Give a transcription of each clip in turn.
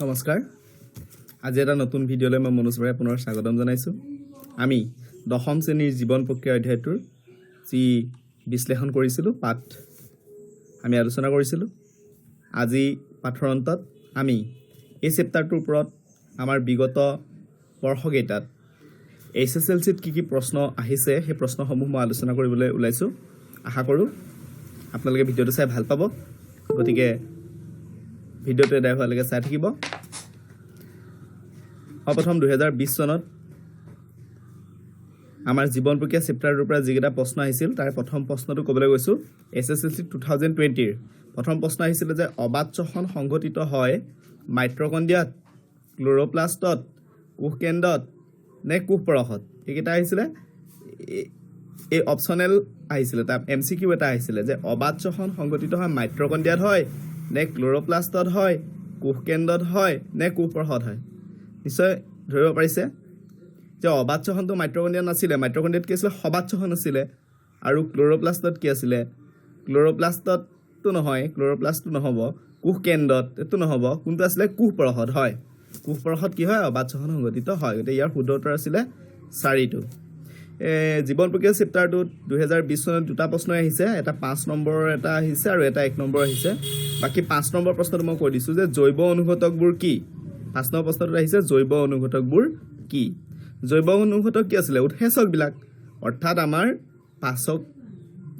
নমস্কাৰ আজি এটা নতুন ভিডিঅ'লৈ মই মনোজ বৰাই পুনৰ স্বাগতম জনাইছোঁ আমি দশম শ্ৰেণীৰ জীৱন প্ৰক্ৰিয়া অধ্যায়টোৰ যি বিশ্লেষণ কৰিছিলোঁ পাঠ আমি আলোচনা কৰিছিলোঁ আজি পাঠৰ অন্তত আমি এই চেপ্টাৰটোৰ ওপৰত আমাৰ বিগত বৰ্ষকেইটাত HSLCত কি প্ৰশ্ন আহিছে সেই প্ৰশ্নসমূহ মই আলোচনা কৰিবলৈ ওলাইছোঁ আশা কৰোঁ আপোনালোকে ভিডিঅ'টো চাই ভাল পাব গতিকে ভিডিঅ'টো এদায় হোৱালৈকে চাই থাকিব প্ৰথম 2020 চনত আমাৰ জীৱন প্ৰক্ৰিয়া চেপ্টাৰটোৰ পৰা যিকেইটা প্ৰশ্ন আহিছিল তাৰ প্ৰথম প্ৰশ্নটো ক'বলৈ গৈছোঁ SSLC 2020 ৰ প্ৰথম প্ৰশ্ন আহিছিল যে অবাত শ্বসন সংঘটিত হয় মাইট্ৰকণ্ড্ৰিয়াত ক্লোৰোপ্লাষ্টত কোষকেন্দ্ৰত নে কোষপৰশত এইকেইটা আহিছিলে এই অপচনেল আহিছিলে তাৰ MCQ এটা আহিছিলে যে অবাত শ্বসন সংঘটিত হয় মাইট্ৰকণ্ড্ৰিয়াত হয় নে ক্লোৰোপ্লাষ্টত হয় কোষকেন্দ্ৰত হয় নে কোষপৰশত হয় নিশ্চয় ধৰিব পাৰিছে যে অবাত শ্বসনটো মাইট্ৰকণ্ড্ৰিয়াত নাছিলে মাইট্ৰকণ্ড্ৰিয়াত কি আছিলে সবাত শ্বসন আছিলে আৰু ক্লোৰোপ্লাষ্টত কি আছিলে ক্লোৰোপ্লাষ্টটো নহয় ক্লোৰোপ্লাষ্টটো নহ'ব কোষকেন্দ্ৰত এইটো নহ'ব কোনটো আছিলে কোষপৰশত হয় কোষপৰশত কি হয় অবাত শ্বসন সংঘটিত হয় গতিকে ইয়াৰ শুদ্ধ উত্তৰ আছিলে 4টো জীৱন প্ৰক্ৰিয়া চেপ্টাৰটোত 2020 চনত দুটা প্ৰশ্ন আহিছে এটা 5 নম্বৰৰ এটা আহিছে আৰু এটা 1 নম্বৰ আহিছে বাকি 5 নম্বৰ প্ৰশ্নটো মই কৈ দিছোঁ যে জৈৱ অনুঘটকবোৰ কি 5 নম্বৰ প্ৰশ্নটোত আহিছে জৈৱ অনুঘটকবোৰ কি জৈৱ অনুঘটক কি আছিলে উৎসেচকবিলাক অৰ্থাৎ আমাৰ পাচক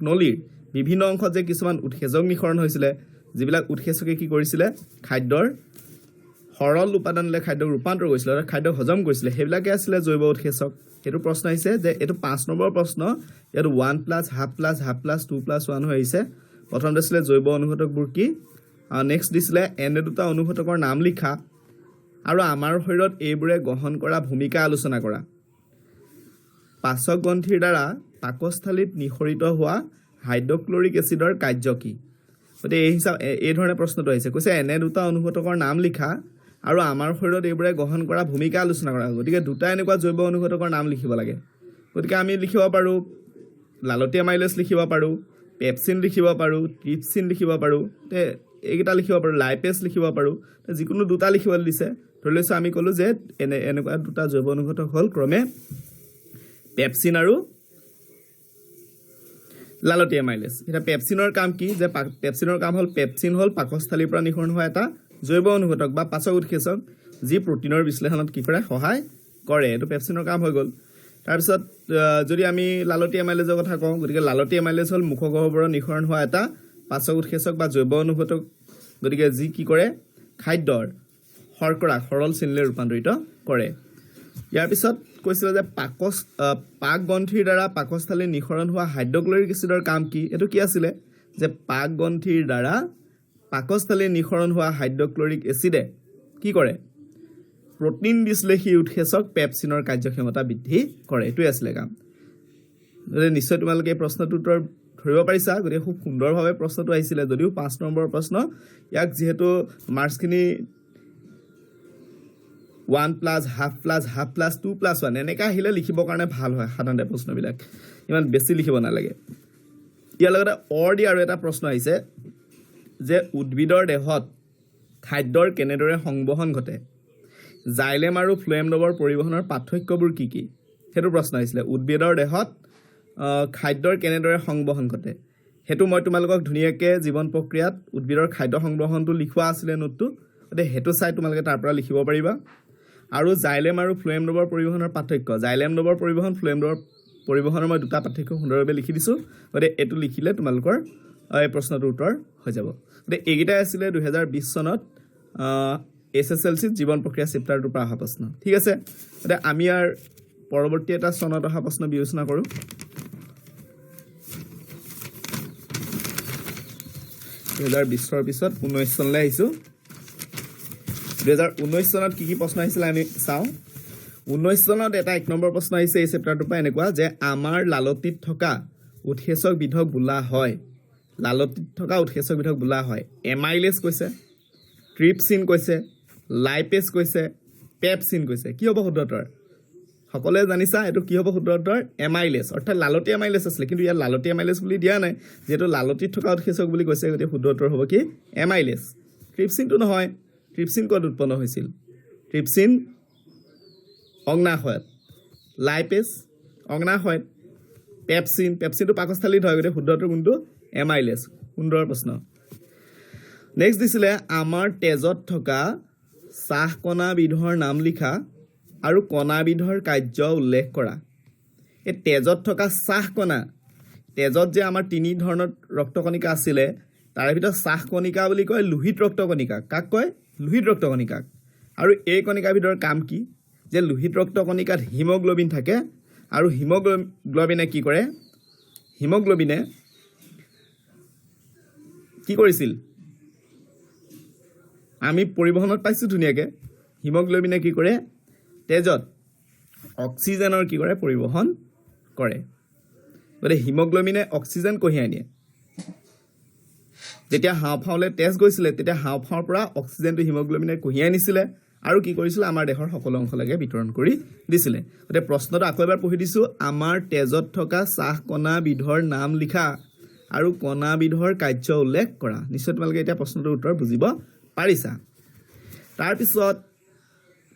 নলীৰ বিভিন্ন অংশত যে কিছুমান উৎসেচক নিঃসৰণ হৈছিলে যিবিলাক উৎসেচকে কি কৰিছিলে খাদ্যৰ সৰল উপাদানলৈ খাদ্যক ৰূপান্তৰ কৰিছিলে আৰু খাদ্য হজম কৰিছিলে সেইবিলাকে আছিলে জৈৱ উৎসেচক সেইটো প্ৰশ্ন আহিছে যে এইটো 5 নম্বৰ প্ৰশ্ন ইয়াত 1 প্লাছ হাফ প্লাছ 2 প্লাছ 1 হৈ আহিছে প্ৰথম দিছিলে জৈৱ অনুঘটকবোৰ কি নেক্সট দিছিলে এনে দুটা অনুঘটকৰ নাম লিখা আৰু আমাৰ শৰীৰত এইবোৰে গ্ৰহণ কৰা ভূমিকা আলোচনা কৰা পাচক গ্ৰন্থিৰ দ্বাৰা পাকস্থলীত নিঃসৰিত হোৱা হাইড্ৰক্লৰিক এচিডৰ কাৰ্য কি গতিকে এই ধৰণে প্ৰশ্নটো আহিছে কৈছে এনে দুটা অনুঘটকৰ নাম লিখা আৰু আমাৰ শৰীৰত এইবোৰে গ্ৰহণ কৰা ভূমিকা আলোচনা কৰা গতিকে দুটা এনেকুৱা জৈৱ অনুঘটকৰ নাম লিখিব লাগে গতিকে আমি লিখিব পাৰোঁ লালতীয়া মাইলেজ লিখিব পাৰোঁ পেপচিন লিখিব পাৰোঁ ট্ৰিপচিন লিখিব পাৰোঁ এইকেইটা লিখিব পাৰোঁ লাইপেজ লিখিব পাৰোঁ যিকোনো দুটা লিখিব দিছে ধৰি লৈছোঁ আমি ক'লোঁ যে এনেকুৱা দুটা জৈৱ অনুঘটক হ'ল ক্ৰমে পেপচিন আৰু লালতীয়া মাইলেজ এতিয়া পেপচিনৰ কাম কি যে পেপচিনৰ কাম হ'ল পেপচিন হ'ল পাকস্থলীৰ পৰা নিঃসৰণ হোৱা এটা জৈৱ অনুঘটক বা পাচক উৎসেচক যি প্ৰটিনৰ বিশ্লেষণত কি কৰে সহায় কৰে এইটো পেপচিনৰ কাম হৈ গ'ল তাৰপিছত যদি আমি লালতীয়া মাইলেজৰ কথা কওঁ গতিকে লালতীয়া মাইলেজ হ'ল মুখগহ্বৰৰ নিঃসৰণ হোৱা এটা পাচক উৎসেচক বা জৈৱ অনুঘটক গতিকে যি কি কৰে খাদ্যৰ শৰ্কৰা সৰল শ্ৰেণীলৈ ৰূপান্তৰিত কৰে ইয়াৰ পিছত কৈছিলে যে পাক গ্ৰন্থিৰ দ্বাৰা পাকস্থলীত নিঃসৰণ হোৱা হাইড্ৰক্লৰিক এচিডৰ কাম কি এইটো কি আছিলে যে পাক গ্ৰন্থিৰ দ্বাৰা পাকস্থলীত নিঃসৰণ হোৱা হাইড্ৰক্লৰিক এচিডে কি কৰে প্ৰটিন বিশ্লেষী উৎসেচক পেপচিনৰ কাৰ্যক্ষমতা বৃদ্ধি কৰে এইটোৱে আছিলে কাম গতিকে নিশ্চয় তোমালোকে এই প্ৰশ্নটোৰ উত্তৰ ধৰিব পাৰিছা গতিকে খুব সুন্দৰভাৱে প্ৰশ্নটো আহিছিলে যদিও 5 নম্বৰ প্ৰশ্ন ইয়াক যিহেতু মাৰ্কছখিনি 1 প্লাছ হাফ প্লাছ 2 প্লাছ 1 এনেকৈ আহিলে লিখিবৰ কাৰণে ভাল হয় সাধাৰণতে প্ৰশ্নবিলাক ইমান বেছি লিখিব নালাগে ইয়াৰ লগতে দি আৰু এটা প্ৰশ্ন আহিছে যে উদ্ভিদৰ দেহত খাদ্যৰ কেনেদৰে সংবহন ঘটে জাইলেম আৰু ফ্লোয়েম দ্ৰৱৰ পৰিবহনৰ পাৰ্থক্যবোৰ কি কি সেইটো প্ৰশ্ন আহিছিলে উদ্ভিদৰ দেহত খাদ্যৰ কেনেদৰে সংবহন ঘটে সেইটো মই তোমালোকক ধুনীয়াকৈ জীৱন প্ৰক্ৰিয়াত উদ্ভিদৰ খাদ্য সংবহনটো লিখোৱা আছিলে নোটটো গতিকে সেইটো চাই তোমালোকে তাৰ পৰা লিখিব পাৰিবা আৰু জাইলেম আৰু ফ্লোয়েম দ্ৰৱৰ পৰিবহনৰ পাৰ্থক্য জাইলেম দ্ৰৱৰ পৰিবহন ফ্লোয়েম দ্ৰৱৰ পৰিবহনৰ মই দুটা পাৰ্থক্য সুন্দৰভাৱে লিখি দিছোঁ গতিকে এইটো লিখিলে তোমালোকৰ এই প্ৰশ্নটোৰ উত্তৰ হৈ যাব গতিকে এইকেইটাই আছিলে 2020 চনত SSLCত জীৱন প্ৰক্ৰিয়া চেপ্টাৰটোৰ পৰা অহা প্ৰশ্ন ঠিক আছে গতিকে আমি ইয়াৰ পৰৱৰ্তী এটা চনত অহা প্ৰশ্ন বিবেচনা কৰোঁ 2020ৰ পিছত 19 চনলৈ আহিছোঁ 2019 চনত কি প্ৰশ্ন আহিছিলে আমি চাওঁ 19 চনত এটা 1 নম্বৰ প্ৰশ্ন আহিছে এই চেপ্টাৰটোৰ পৰা এনেকুৱা যে আমাৰ লালতিত থকা উৎসেচক বিধক বোলা হয় লালতিত থকা উৎসেচক বিধক বোলা হয় এমাইলেজ কৈছে ট্ৰিপচিন কৈছে লাইপেজ কৈছে পেপচিন কৈছে কি হ'ব শুদ্ধ উত্তৰ সকলোৱে জানিছা এইটো কি হ'ব শুদ্ধ উত্তৰ এমাইলেজ অৰ্থাৎ লালতীয়া মাইলেজ আছিলে কিন্তু ইয়াত লালতীয়া মাইলেজ বুলি দিয়া নাই যেহেতু লালতিত থকা উৎসেচক বুলি কৈছে গতিকে শুদ্ধ উত্তৰ হ'ব কি এমাইলেজ ট্ৰিপচিনটো নহয় ট্ৰিপচিন ক'ত উৎপন্ন হৈছিল ট্ৰিপচিন অগ্নাশয়ত লাইপেজ অগ্নাশয়ত পেপচিনটো পাকস্থলীত হয় গতিকে শুদ্ধটো কোনটো এমাইলেজ সুন্দৰ প্ৰশ্ন নেক্সট দিছিলে আমাৰ তেজত থকা চাহ কণাবিধৰ নাম লিখা আৰু কণাবিধৰ কাৰ্য উল্লেখ কৰা এই তেজত থকা চাহ কণা তেজত যে আমাৰ তিনি ধৰণৰ ৰক্তকণিকা আছিলে তাৰে ভিতৰত চাহ কণিকা বুলি কয় লোহিত ৰক্তকণিকাক কাক কয় লোহিত ৰক্তকণিকাক আৰু এই কণিকাবিধৰ কাম কি যে লোহিত ৰক্তকণিকাত হিমোগ্লোবিন থাকে আৰু হিমোগ্লোবিনে কি কৰে হিমোগ্লোবিনে কি কৰিছিল আমি পৰিবহনত পাইছোঁ ধুনীয়াকৈ হিমোগ্লোবিনে কি কৰে তেজত অক্সিজেনৰ কি কৰে পৰিবহন কৰে গতিকে হিমোগ্লোবিনে অক্সিজেন কঢ়িয়াই নিয়ে যেতিয়া হাওঁফাওঁলৈ তেজ গৈছিলে তেতিয়া হাওঁফাওঁৰ পৰা অক্সিজেনটো হিমোগ্লোবিনে কঢ়িয়াই নিছিলে আৰু কি কৰিছিলে আমাৰ দেহৰ সকলো অংশলৈকে বিতৰণ কৰি দিছিলে গতিকে প্ৰশ্নটো আকৌ এবাৰ পঢ়ি দিছোঁ আমাৰ তেজত থকা চাহ কণাবিধৰ নাম লিখা আৰু কণাবিধৰ কাৰ্য উল্লেখ কৰা নিশ্চয় তোমালোকে এতিয়া প্ৰশ্নটোৰ উত্তৰ বুজিব পাৰিছা তাৰপিছত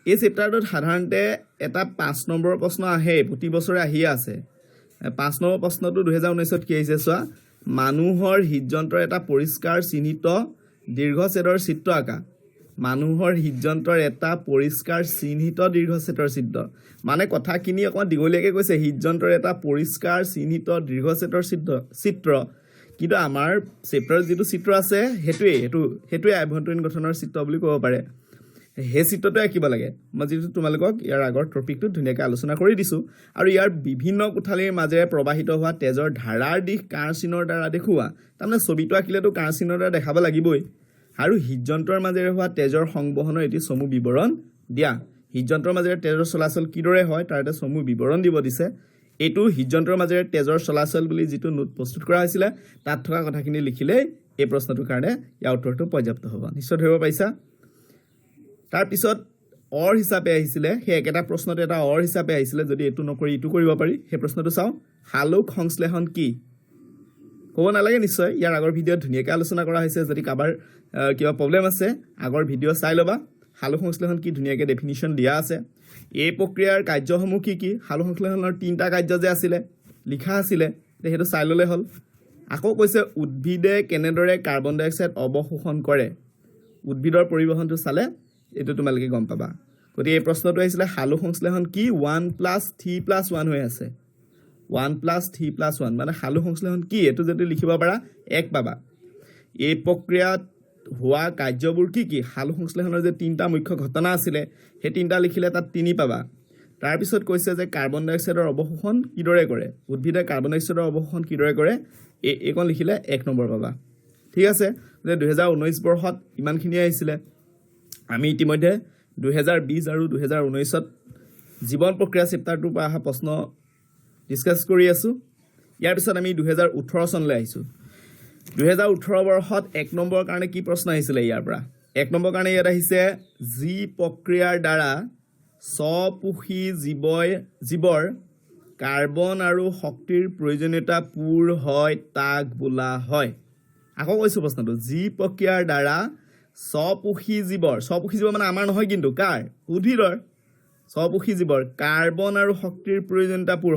এই চেপ্টাৰটোত সাধাৰণতে এটা 5 নম্বৰৰ প্ৰশ্ন আহে প্ৰতি বছৰে আহিয়ে আছে 5 নম্বৰ প্ৰশ্নটো 2019ত কি আহিছে চোৱা মানুহৰ হৃদযন্ত্ৰৰ এটা পৰিষ্কাৰ চিহ্নিত দীৰ্ঘছেদৰ চিত্ৰ আঁকা মানুহৰ হৃদযন্ত্ৰৰ এটা পৰিষ্কাৰ চিহ্নিত দীৰ্ঘছেদৰ চিত্ৰ মানে কথাখিনি অকণমান দীঘলীয়াকৈ কৈছে হৃদযন্ত্ৰৰ এটা পৰিষ্কাৰ চিহ্নিত দীৰ্ঘছেদৰ চিত্ৰ কিন্তু আমাৰ চেপ্টাৰত যিটো চিত্ৰ আছে সেইটোৱে আভ্যন্তৰীণ গঠনৰ চিত্ৰ বুলি ক'ব পাৰে সেই চিত্ৰটো আঁকিব লাগে মই যিটো তোমালোকক ইয়াৰ আগৰ টপিকটো ধুনীয়াকৈ আলোচনা কৰি দিছোঁ আৰু ইয়াৰ বিভিন্ন কোঠালিৰ মাজেৰে প্ৰবাহিত হোৱা তেজৰ ধাৰাৰ দিশ কাঁড় চিনৰ দ্বাৰা দেখুওৱা তাৰমানে ছবিটো আঁকিলেতো কাঁড় চিনৰ দ্বাৰা দেখাব লাগিবই আৰু হৃদযন্ত্ৰৰ মাজেৰে হোৱা তেজৰ সংবহনৰ এটি চমু বিৱৰণ দিয়া হৃদযন্ত্ৰৰ মাজেৰে তেজৰ চলাচল কিদৰে হয় তাৰ এটা চমু বিৱৰণ দিব দিছে এইটো হৃদযন্ত্ৰৰ মাজেৰে তেজৰ চলাচল বুলি যিটো নোট প্ৰস্তুত কৰা হৈছিলে তাত থকা কথাখিনি লিখিলেই এই প্ৰশ্নটোৰ কাৰণে ইয়াৰ উত্তৰটো পৰ্যাপ্ত হ'ব নিশ্চয় ধৰিব পাৰিছা তাৰপিছত অৰ হিচাপে আহিছিলে সেই একেটা প্ৰশ্নতে এটা অৰ হিচাপে আহিছিলে যদি এইটো নকৰি ইটো কৰিব পাৰি সেই প্ৰশ্নটো চাওঁ সালোক সংশ্লেষণ কি ক'ব নালাগে নিশ্চয় ইয়াৰ আগৰ ভিডিঅ'ত ধুনীয়াকৈ আলোচনা কৰা হৈছে যদি কাৰোবাৰ কিবা প্ৰব্লেম আছে আগৰ ভিডিঅ' চাই ল'বা সালোক সংশ্লেষণ কি ধুনীয়াকৈ ডেফিনিশ্যন দিয়া আছে এই প্ৰক্ৰিয়াৰ কাৰ্যসমূহ কি কি সালোক সংশ্লেষণৰ 3টা কাৰ্য যে আছিলে লিখা আছিলে সেইটো চাই ল'লে হ'ল আকৌ কৈছে উদ্ভিদে কেনেদৰে কাৰ্বন ডাই অক্সাইড অৱশোষণ কৰে উদ্ভিদৰ পৰিবহণটো চালে এইটো তোমালোকে গম পাবা গতিকে এই প্ৰশ্নটো আহিছিলে সালোক সংশ্লেষণ কি 1+3+1 হৈ আছে 1+3+1 মানে সালোক সংশ্লেষণ কি এইটো যদি লিখিব পাৰা 1 পাবা এই প্ৰক্ৰিয়াত হোৱা কাৰ্যবোৰ কি কি সালোক সংশ্লেষণৰ যে 3টা মুখ্য ঘটনা আছিলে সেই 3টা লিখিলে তাত 3 পাবা তাৰপিছত কৈছে যে কাৰ্বন ডাই অক্সাইডৰ অৱশোষণ কিদৰে কৰে উদ্ভিদে কাৰ্বন ডাই অক্সাইডৰ অৱশোষণ কিদৰে কৰে এইকণ লিখিলে 1 নম্বৰ পাবা ঠিক আছে যে 2019 বৰ্ষত ইমানখিনি আহিছিলে আমি ইতিমধ্যে 2020 আৰু 2019ত জীৱন প্ৰক্ৰিয়া চেপ্টাৰটোৰ পৰা অহা প্ৰশ্ন ডিছকাছ কৰি আছোঁ ইয়াৰ পিছত আমি 2018 চনলৈ আহিছোঁ 2018 বৰ্ষত 1 নম্বৰৰ কাৰণে কি প্ৰশ্ন আহিছিলে ইয়াৰ পৰা 1 নম্বৰ কাৰণে ইয়াত আহিছে যি প্ৰক্ৰিয়াৰ দ্বাৰা স্বপোষী জীৱৰ কাৰ্বন আৰু শক্তিৰ প্ৰয়োজনীয়তা পূৰ হয় তাক বোলা হয় আকৌ কৈছোঁ প্ৰশ্নটো যি প্ৰক্ৰিয়াৰ দ্বাৰা স্বপোষী জীৱ মানে আমাৰ নহয় কিন্তু কাৰ উদ্ভিদৰ স্বপোষী জীৱৰ কাৰ্বন আৰু শক্তিৰ প্ৰয়োজনীয়তা পূৰ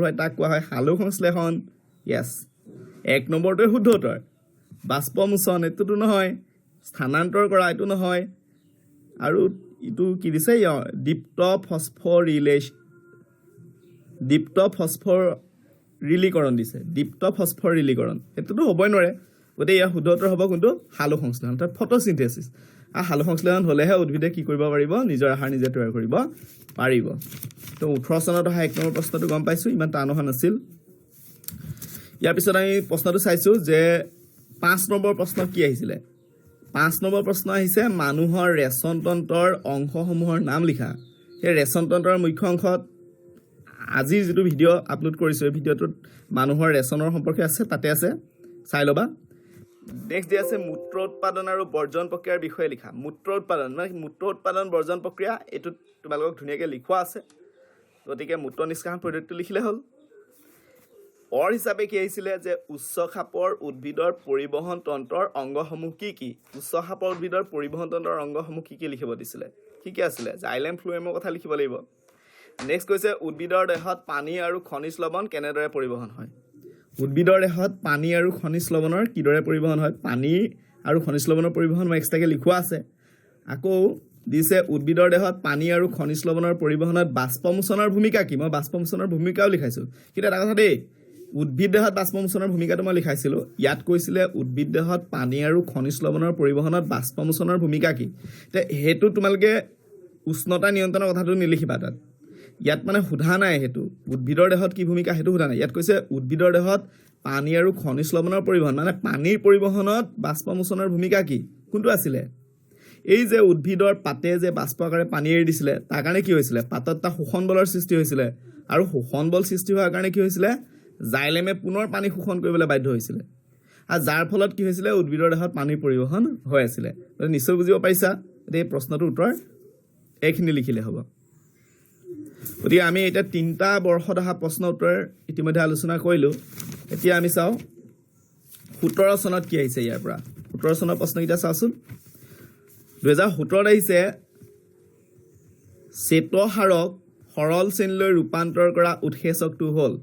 হয় তাক কোৱা হয় সালোক সংশ্লেষণ য়েছ 1 নম্বৰটোৱে শুদ্ধ উত্তৰ বাষ্পমোচন এইটোতো নহয় স্থানান্তৰ কৰা এইটো নহয় আৰু ইটো কি দিছে দীপ্ত ফস্ফৰিলীকৰণ দিছে এইটোতো হ'বই নোৱাৰে গতিকে ইয়াৰ শুদ্ধ উত্তৰ হ'ব কিন্তু সালোক সংশ্লেষণ অৰ্থাৎ ফটোচিন্থেচিছ আৰু সালোক সংশ্লেষণ হ'লেহে উদ্ভিদে কি কৰিব পাৰিব নিজৰ আহাৰ নিজে তৈয়াৰ কৰিব পাৰিব তো 18 চনত অহা 1 নম্বৰ প্ৰশ্নটো গম পাইছোঁ ইমান টান অহা নাছিল ইয়াৰ পিছত আমি প্ৰশ্নটো চাইছোঁ যে 5 নম্বৰ প্ৰশ্ন কি আহিছিলে 5 নম্বৰ প্ৰশ্ন আহিছে মানুহৰ ৰেচন তন্ত্ৰৰ অংশসমূহৰ নাম লিখা সেই ৰেচন তন্ত্ৰৰ মুখ্য অংশত আজিৰ যিটো ভিডিঅ' আপলোড কৰিছোঁ এই ভিডিঅ'টোত মানুহৰ ৰেচনৰ সম্পৰ্কে আছে তাতে আছে চাই ল'বা নেক্সট দিয়া আছে মূত্ৰ উৎপাদন আৰু বৰ্জন প্ৰক্ৰিয়াৰ বিষয়ে লিখা মূত্ৰ উৎপাদন বৰ্জন প্ৰক্ৰিয়া এইটোত তোমালোকক ধুনীয়াকৈ লিখোৱা আছে গতিকে মূত্ৰ নিষ্কাশন পদ্ধতিটো লিখিলে হ'ল অৰ হিচাপে কি আহিছিলে যে উচ্চ খাপৰ উদ্ভিদৰ পৰিবহণ তন্ত্ৰৰ অংগসমূহ কি কি? উচ্চ খাপৰ উদ্ভিদৰ পৰিবহণ তন্ত্ৰৰ অংগসমূহ কি কি লিখিব দিছিলে? কি কি আছিলে? জাইলেম ফ্লোয়েমৰ কথা লিখিব লাগিব। নেক্সট কৈছে উদ্ভিদৰ দেহত পানী আৰু খনিজ লৱণ কেনেদৰে পৰিবহণ হয়? উদ্ভিদৰ দেহত পানী আৰু খনিজ লৱণৰ কিদৰে পৰিবহণ হয়? পানী আৰু খনিজ লৱণৰ পৰিবহণ মই এক্সট্ৰাকৈ লিখোৱা আছে। আকৌ দিছে উদ্ভিদৰ দেহত পানী আৰু খনিজ লৱণৰ পৰিবহণত বাষ্পমোচনৰ ভূমিকা কি? মই বাষ্পমোচনৰ ভূমিকাও লিখাইছোঁ। কিন্তু এটা কথা দেই, উদ্ভিদ দেহত বাষ্পমোচনৰ ভূমিকাটো মই লিখাইছিলোঁ। ইয়াত কৈছিলে উদ্ভিদ দেহত পানী আৰু খনিজ লৱণৰ পৰিবহণত বাষ্পমোচনৰ ভূমিকা কি? এতিয়া সেইটো তোমালোকে উষ্ণতা নিয়ন্ত্ৰণৰ কথাটো নিলিখিবা তাত। ইয়াত মানে সোধা নাই সেইটো উদ্ভিদৰ দেহত কি ভূমিকা সেইটো সোধা নাই। ইয়াত কৈছে উদ্ভিদৰ দেহত পানী আৰু খনিজ লৱণৰ পৰিবহণ, মানে পানীৰ পৰিবহণত বাষ্পমোচনৰ ভূমিকা কি? কোনটো আছিলে? এই যে উদ্ভিদৰ পাতে যে বাষ্প আকাৰে পানী এৰি দিছিলে তাৰ কাৰণে কি হৈছিলে? পাতত এটা শোষণ বলৰ সৃষ্টি হৈছিলে, আৰু শোষণ বল সৃষ্টি হোৱাৰ কাৰণে কি হৈছিলে? জাইলেমে পুনৰ পানী শোষণ কৰিবলৈ বাধ্য হৈছিলে, আৰু যাৰ ফলত কি হৈছিলে? উদ্ভিদৰ দেহত পানীৰ পৰিবহণ হৈ আছিলে। নিশ্চয় বুজিব পাৰিছা। এই প্ৰশ্নটোৰ উত্তৰ এইখিনি লিখিলে হ'ব। গতিকে আমি এতিয়া 3টা বৰ্ষত অহা প্ৰশ্ন উত্তৰ ইতিমধ্যে আলোচনা কৰিলোঁ। এতিয়া আমি চাওঁ 17 চনত কি আহিছে ইয়াৰ পৰা। 17 চনৰ প্ৰশ্নকেইটা চাওঁচোন। 2017 আহিছে শ্বেতসাৰক সৰল শ্ৰেণীলৈ ৰূপান্তৰ কৰা উৎসেচকটো হ'ল,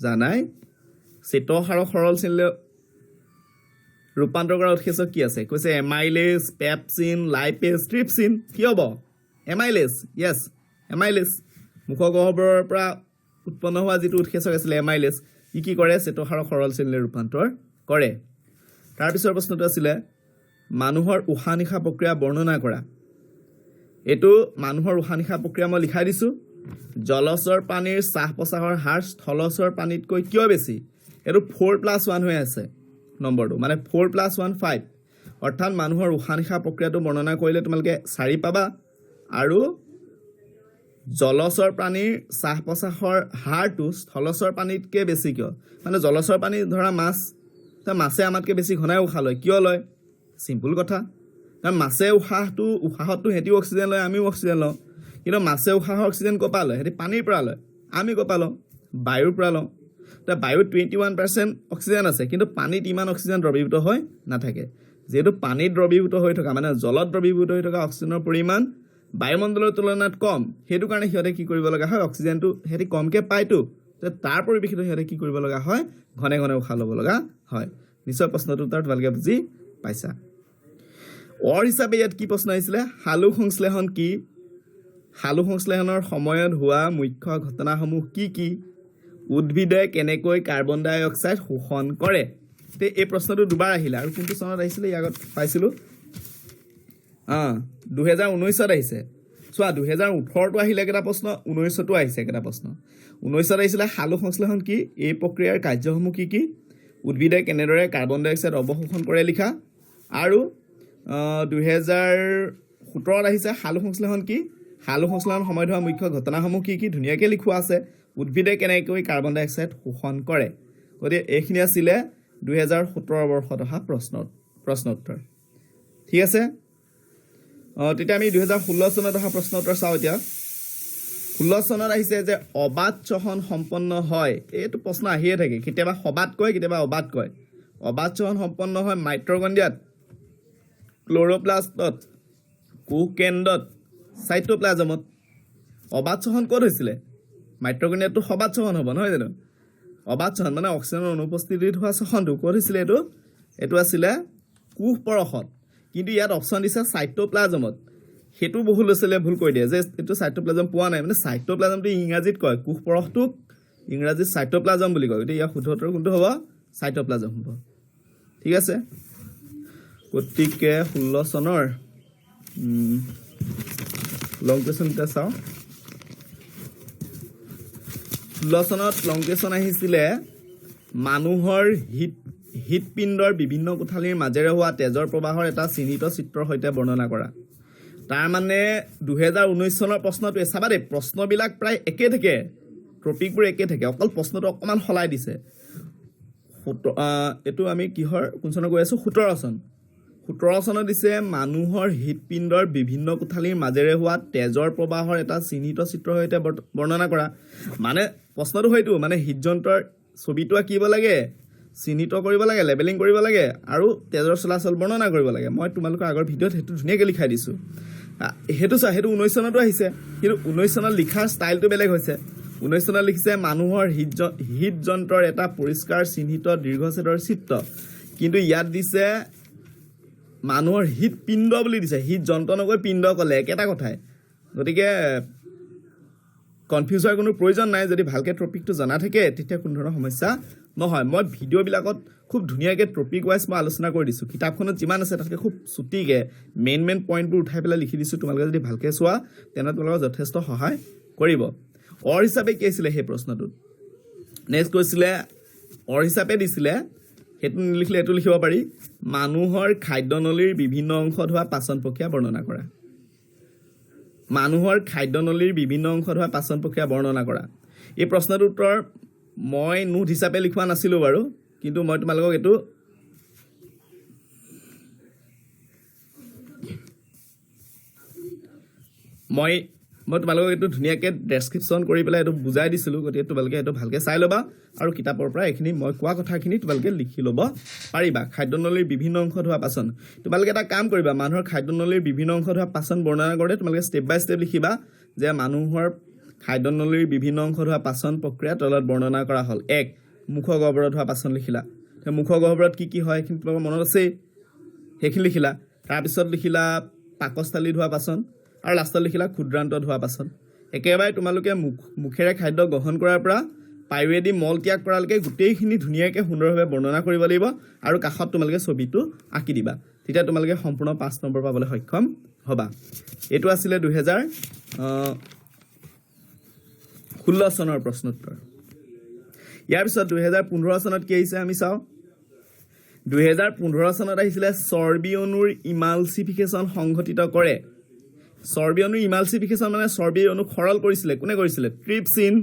জানাই শ্বেতসাৰক সৰল শ্ৰেণীলৈ ৰূপান্তৰ কৰা উৎসেচক কি আছে? কৈছে এমাইলেজ, পেপচিন, লাইপেজ, ট্ৰিপচিন। কি হ'ব? এমাইলেজ। য়েছ, এমাইলেজ। মুখৰ গহ্বৰৰ পৰা উৎপন্ন হোৱা যিটো উৎসেচক আছিলে এমাইলেজ, ই কি কৰে? শ্বেতসাৰক সৰল শ্ৰেণীলৈ ৰূপান্তৰ কৰে। তাৰপিছৰ প্ৰশ্নটো আছিলে মানুহৰ উশাহ নিশাহ প্ৰক্ৰিয়া বৰ্ণনা কৰা। এইটো মানুহৰ উশাহ নিশাহ প্ৰক্ৰিয়া মই লিখাই দিছোঁ। জলচৰ প্ৰাণীৰ শ্বাস প্ৰশ্বাসৰ হাৰ স্থলচৰ প্ৰাণীতকৈ কিয় বেছি? এইটো 4+1 হৈ আছে নম্বৰটো, মানে 4+1 5। অৰ্থাৎ মানুহৰ উশাহ নিশাহ প্ৰক্ৰিয়াটো বৰ্ণনা কৰিলে তোমালোকে 4 পাবা। আৰু জলচৰ প্ৰাণীৰ শ্বাস প্ৰশ্বাসৰ হাৰটো স্থলচৰ প্ৰাণীতকৈ বেছি কিয়? মানে জলচৰ প্ৰাণী ধৰা মাছ, মাছে আমাতকৈ বেছি ঘনাই উশাহ লয়। কিয় লয়? চিম্পুল কথা, কাৰণ মাছে উশাহতো সিহঁতিও অক্সিজেন লয়, আমিও অক্সিজেন লওঁ। কিন্তু মাছে উশাহৰ অক্সিজেন ক'ৰ পৰা লয়? সিহঁতি পানীৰ পৰা লয়। আমি ক'ৰ পৰা লওঁ? বায়ুৰ পৰা লওঁ। এতিয়া বায়ুত 21% অক্সিজেন আছে, কিন্তু পানীত ইমান অক্সিজেন দ্ৰৱীভূত হৈ নাথাকে। যিহেতু পানীত দ্ৰৱীভূত হৈ থকা, মানে জলত দ্ৰৱীভূত হৈ থকা অক্সিজেনৰ পৰিমাণ বায়ুমণ্ডলৰ তুলনাত কম, সেইটো কাৰণে সিহঁতে কি কৰিব লগা হয়? অক্সিজেনটো সিহঁতি কমকৈ পায়তো, তাৰ পৰিপ্ৰেক্ষিতত সিহঁতে কি কৰিব লগা হয়? ঘনে ঘনে উশাহ ল'ব লগা হয়। নিশ্চয় প্ৰশ্নটো তাৰ ভালকৈ বুজি পাইছা। অৰ হিচাপে ইয়াত কি প্ৰশ্ন আহিছিলে? সালোক সংশ্লেষণ কি? সালোক সংশ্লেষণৰ সময়ত হোৱা মুখ্য ঘটনাসমূহ কি কি? উদ্ভিদে কেনেকৈ কাৰ্বন ডাই অক্সাইড শোষণ কৰে? এই প্ৰশ্নটো দুবাৰ আহিলে। আৰু কোনটো চনত আহিছিলে? ইয়াৰ আগত পাইছিলোঁ 2019ত আহিছে। চোৱা, 2018টো আহিলে একেটা প্ৰশ্ন, 19তো আহিছে একেটা প্ৰশ্ন। 19ত আহিছিলে সালোক সংশ্লেষণ কি? এই প্ৰক্ৰিয়াৰ কাৰ্যসমূহ কি কি? উদ্ভিদে কেনেদৰে কাৰ্বন ডাই অক্সাইড অৱশোষণ কৰে লিখা। আৰু 2017ত আহিছে সালোক সংশ্লেষণ কি? সালোক সংশ্লেষণ সময়ত হোৱা মুখ্য ঘটনাসমূহ কি কি? ধুনীয়াকৈ লিখোৱা আছে। উদ্ভিদে কেনেকৈ কাৰ্বন ডাই অক্সাইড শোষণ কৰে। গতিকে এইখিনি আছিলে 2017 বৰ্ষত অহা প্ৰশ্ন উত্তৰ। ঠিক আছে। তেতিয়া আমি 2016 চনত অহা প্ৰশ্ন উত্তৰ চাওঁ। এতিয়া 16 চনত আহিছে যে অবাত চহন সম্পন্ন হয়। এইটো প্ৰশ্ন আহিয়ে থাকে, কেতিয়াবা সবাত কয়, কেতিয়াবা অবাত কয়। অবাত চহন সম্পন্ন হয় মাইট্ৰকণ্ড্ৰিয়াত, ক্ল'ৰ'প্লাষ্টত, কোষকেন্দ্ৰত, চাইটোপ্লাজমত। অবাত চহন ক'ত হৈছিলে? মাইট্ৰকণ্ড্ৰিয়াতটো সবাত চহন হ'ব, নহয় জানো? অবাত চহন মানে অক্সিজেনৰ অনুপস্থিতিত হোৱা চহনটো ক'ত হৈছিলে? এইটো আছিলে কোষ পৰশত। কিন্তু ইয়াত অপশ্যন দিছে চাইটোপ্লাজমত। সেইটো বহু ল'ৰা ছোৱালীয়ে ভুল কৰি দিয়ে যে এইটো চাইটোপ্লাজম পোৱা নাই। মানে চাইটোপ্লাজমটো ইংৰাজীত কয়, কোষ পৰশটোক ইংৰাজীত চাইটোপ্লাজম বুলি কয়। গতিকে ইয়াৰ শুদ্ধ উত্তৰ কোনটো হ'ব? চাইটোপ্লাজম হ'ব। ঠিক আছে। গতিকে 16 চনৰ লং কুৱেশ্যনকেইটা চাওঁ। 16 চনত লং কুৱেশ্যন আহিছিলে মানুহৰ হৃদপিণ্ডৰ বিভিন্ন কোঠালিৰ মাজেৰে হোৱা তেজৰ প্ৰবাহৰ এটা চিহ্নিত চিত্ৰৰ সৈতে বৰ্ণনা কৰা। তাৰমানে 2019 চনৰ প্ৰশ্নটোৱে চাবা দেই, প্ৰশ্নবিলাক প্ৰায় একে থাকে, টপিকবোৰ একে থাকে, অকল প্ৰশ্নটো অকণমান সলাই দিছে। এইটো আমি কোন চনত গৈ আছোঁ? 17 চন। 17 চনত দিছে মানুহৰ হৃদপিণ্ডৰ বিভিন্ন কোঠালিৰ মাজেৰে হোৱা তেজৰ প্ৰবাহৰ এটা চিহ্নিত চিত্ৰৰ সৈতে বৰ্ণনা কৰা। মানে প্ৰশ্নটো হয়তো মানে হৃদযন্ত্ৰৰ ছবিটো আঁকিব লাগে, চিহ্নিত কৰিব লাগে, লেবেলিং কৰিব লাগে আৰু তেজৰ চলাচল বৰ্ণনা কৰিব লাগে। মই তোমালোকৰ আগৰ ভিডিঅ'ত সেইটো ধুনীয়াকৈ লিখাই দিছোঁ। সেইটো চোৱা, সেইটো 19 চনতো আহিছে, কিন্তু 19 চনত লিখাৰ ষ্টাইলটো বেলেগ হৈছে। 19 চনত লিখিছে মানুহৰ হৃদযন্ত্ৰৰ এটা পৰিষ্কাৰ চিহ্নিত দীৰ্ঘছেদৰ চিত্ৰ, কিন্তু ইয়াত দিছে মানুহৰ হৃদপিণ্ড বুলি দিছে। হৃদযন্ত্ৰ নকৈ পিণ্ড ক'লে একেটা কথাই, গতিকে কনফিউজ হোৱাৰ কোনো প্ৰয়োজন নাই। যদি ভালকৈ টপিকটো জনা থাকে তেতিয়া কোনো ধৰণৰ সমস্যা নহয়। মই ভিডিঅ'বিলাকত খুব ধুনীয়াকৈ টপিক ৱাইজ মই আলোচনা কৰি দিছোঁ। কিতাপখনত যিমান আছে তাতকৈ খুব চুটিকৈ মেইন পইণ্টবোৰ উঠাই পেলাই লিখি দিছোঁ। তোমালোকে যদি ভালকৈ চোৱা তেনে তোমালোকক যথেষ্ট সহায় কৰিব। অৰ হিচাপে কি আছিলে সেই প্ৰশ্নটোত? নেক্সট কৈছিলে অৰ হিচাপে দিছিলে, সেইটো নিলিখিলে এইটো লিখিব পাৰি, মানুহৰ খাদ্যনলীৰ বিভিন্ন অংশত হোৱা পাচন প্ৰক্ৰিয়া বৰ্ণনা কৰা। মানুহৰ খাদ্যনলীৰ বিভিন্ন অংশত হোৱা পাচন প্ৰক্ৰিয়া বৰ্ণনা কৰা। এই প্ৰশ্নটোৰ উত্তৰ মই নোট হিচাপে লিখোৱা নাছিলোঁ বাৰু, কিন্তু মই তোমালোকক এইটো তোমালোকক এইটো ধুনীয়াকৈ ডেছক্ৰিপশ্যন কৰি পেলাই এইটো বুজাই দিছিলোঁ। গতিকে তোমালোকে এইটো ভালকৈ চাই ল'বা আৰু কিতাপৰ পৰা এইখিনি মই কোৱা কথাখিনি তোমালোকে লিখি ল'ব পাৰিবা। খাদ্যনলীৰ বিভিন্ন অংশত হোৱা পাচন, তোমালোকে এটা কাম কৰিবা, মানুহৰ খাদ্যনলীৰ বিভিন্ন অংশত হোৱা পাচন বৰ্ণনা কৰোঁতে তোমালোকে ষ্টেপ বাই ষ্টেপ লিখিবা যে মানুহৰ খাদ্যনলীৰ বিভিন্ন অংশত হোৱা পাচন প্ৰক্ৰিয়া তলত বৰ্ণনা কৰা হ'ল। 1, মুখ গহ্বৰত হোৱা পাচন লিখিলা। মুখ গহ্বৰত কি কি হয় সেইখিনি তোমালোকৰ মনত আছেই, সেইখিনি লিখিলা। তাৰপিছত লিখিলা পাকস্থলীত হোৱা পাচন আৰু লাষ্টত লিখিলা ক্ষুদ্ৰান্তত হোৱা পাচন। একেবাৰে তোমালোকে মুখেৰে খাদ্য গ্ৰহণ কৰাৰ পৰা পায়ুৱেদি মল ত্যাগ কৰালৈকে গোটেইখিনি ধুনীয়াকৈ সুন্দৰভাৱে বৰ্ণনা কৰিব লাগিব আৰু কাষত তোমালোকে ছবিটো আঁকি দিবা। তেতিয়া তোমালোকে সম্পূৰ্ণ 5 নম্বৰ পাবলৈ সক্ষম হ'বা। এইটো আছিলে 2016 চনৰ প্ৰশ্নোত্তৰ। ইয়াৰ পিছত 2015 চনত কি আহিছে আমি চাওঁ। 2015 চনত আহিছিলে চৰ্বি অণুৰ ইমালচিফিকেশ্যন সংঘটিত কৰে। চৰ্বি অণুৰ ইমালচিফিকেশ্যন মানে চৰ্বি অণু সৰল কৰিছিলে। কোনে কৰিছিলে? ট্ৰিপচিন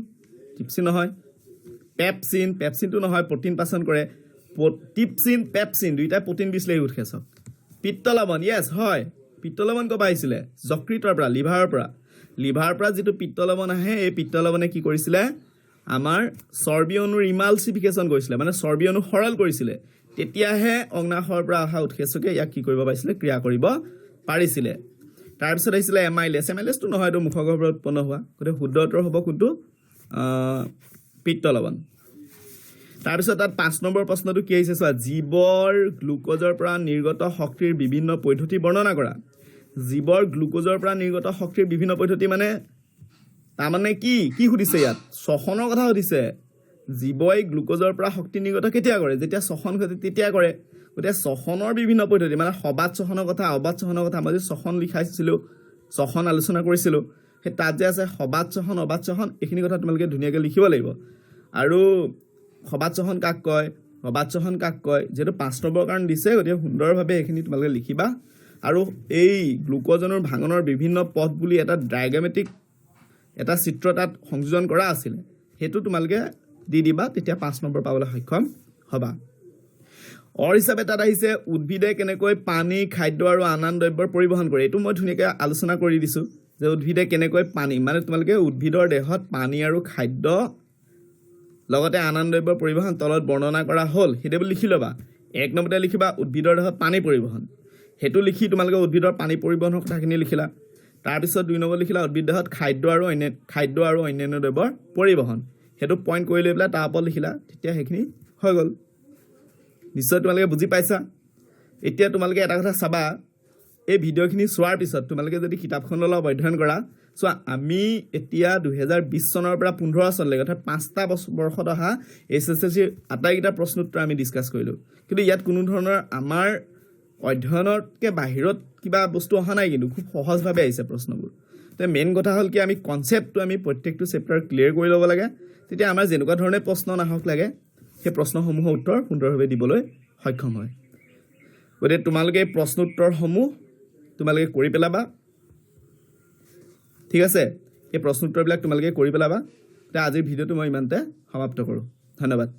নহয়, পেপচিনটো নহয়, প্ৰটিন পাচন কৰে। ট্ৰিপচিন, পেপচিন দুইটাই প্ৰটিন বিশ্লেষী উৎসেচক। পিত্তলৱণ, য়েছ হয়, পিত্তলৱণ ক'ৰ পৰা আহিছিলে? যকৃতৰ পৰা, লিভাৰৰ পৰা যিটো পিত্তলৱণ আহে, এই পিত্তলৱণে কি কৰিছিলে? আমাৰ চৰ্বি অণুৰ ইমালচিফিকেশ্যন কৰিছিলে, মানে চৰ্বি অণু সৰল কৰিছিলে। তেতিয়াহে অগ্নাশয়ৰ পৰা অহা উৎসেচকে ইয়াক কি কৰিব পাৰিছিলে? ক্ৰিয়া কৰিব পাৰিছিলে। তাৰপিছত আহিছিলে এমাইলেছটো নহয়, এইটো মুখগহ্বৰত উৎপন্ন হোৱা, গতিকে শুদ্ধ উত্তৰ হ'ব কোনটো? পিত্তলৱণ। তাৰপিছত তাত 5 নম্বৰ প্ৰশ্নটো কি আহিছে চোৱা, জীৱৰ গ্লুক'জৰ পৰা নিৰ্গত শক্তিৰ বিভিন্ন পদ্ধতি বৰ্ণনা কৰা। জীৱৰ গ্লুক'জৰ পৰা নিৰ্গত শক্তিৰ বিভিন্ন পদ্ধতি মানে তাৰমানে কি সুধিছে ইয়াত? শ্বসনৰ কথা সুধিছে। জীৱই গ্লুক'জৰ পৰা শক্তি নিৰ্গত কেতিয়া কৰে? যেতিয়া শ্বসন ঘটে তেতিয়া কৰে। গতিকে শ্বসনৰ বিভিন্ন পদ্ধতি মানে সবাত শ্বসনৰ কথা, অবাত শ্বসনৰ কথা। মই যে শ্বসন লিখাইছিলোঁ, শ্বসন আলোচনা কৰিছিলোঁ, সেই তাত যে আছে সবাত শ্বসন, অবাত শ্বসন, এইখিনি কথা তোমালোকে ধুনীয়াকৈ লিখিব লাগিব। আৰু সবাত শ্বসন কাক কয়, অবাত শ্বসন কাক কয়, যিহেতু 5 নম্বৰ কাৰণ দিছে, গতিকে সুন্দৰভাৱে এইখিনি তোমালোকে লিখিবা। আৰু এই গ্লুক'জ অণুৰ ভাঙনৰ বিভিন্ন পথ বুলি এটা ডায়েগ্ৰামেটিক এটা চিত্ৰ তাত সংযোজন কৰা আছিলে, সেইটো তোমালোকে দি দিবা, তেতিয়া 5 নম্বৰ পাবলৈ সক্ষম হ'বা। অৰ হিচাপে তাত আহিছে উদ্ভিদে কেনেকৈ পানী, খাদ্য আৰু আন দ্ৰব্যৰ পৰিবহণ কৰে। এইটো মই ধুনীয়াকৈ আলোচনা কৰি দিছোঁ যে উদ্ভিদে কেনেকৈ পানী, মানে তোমালোকে উদ্ভিদৰ দেহত পানী আৰু খাদ্য লগতে আন দ্ৰব্যৰ পৰিবহণ তলত বৰ্ণনা কৰা হ'ল, সেইটো বুলি লিখি ল'বা। 1 নম্বৰতে লিখিবা উদ্ভিদৰ দেহত পানী পৰিবহণ, সেইটো লিখি তোমালোকে উদ্ভিদৰ পানী পৰিবহণৰ কথাখিনি লিখিলা। তাৰপিছত 2 নম্বৰ লিখিলা উদ্ভিদ দেহত খাদ্য আৰু অন্যান্য দ্ৰব্যৰ পৰিবহণ, সেইটো পইণ্ট কৰি লৈ পেলাই তাৰ ওপৰত লিখিলা, তেতিয়া সেইখিনি হৈ গ'ল। নিশ্চয় তোমালোকে বুজি পাইছা। এতিয়া তোমালোকে এটা কথা চাবা, এই ভিডিঅ'খিনি চোৱাৰ পিছত তোমালোকে যদি কিতাপখন অলপ অধ্যয়ন কৰা, চোৱা আমি এতিয়া 2020 চনৰ পৰা 15 চনলৈকে অৰ্থাৎ 5টা বৰ্ষত অহা SSLCৰ আটাইকেইটা প্ৰশ্নোত্তৰ আমি ডিছকাছ কৰিলোঁ। কিন্তু ইয়াত কোনো ধৰণৰ আমাৰ অধ্যয়নতকৈ বাহিৰত কিবা বস্তু অহা নাই, কিন্তু খুব সহজভাৱে আহিছে প্ৰশ্নবোৰ। তো মেইন কথা হ'ল কি, আমি কনচেপ্টটো আমি প্ৰত্যেকটো চেপ্টাৰ ক্লিয়াৰ কৰি ল'ব লাগে, তেতিয়া আমাৰ যেনেকুৱা ধৰণে প্ৰশ্ন নাহক লাগে সেই প্ৰশ্নসমূহৰ উত্তৰ সুন্দৰভাৱে দিবলৈ সক্ষম হয়। গতিকে তোমালোকে এই প্ৰশ্ন উত্তৰসমূহ তোমালোকে কৰি পেলাবা, ঠিক আছে? এই প্ৰশ্ন উত্তৰবিলাক তোমালোকে কৰি পেলাবা। এতিয়া আজিৰ ভিডিঅ'টো মই ইমানতে সমাপ্ত কৰোঁ। ধন্যবাদ।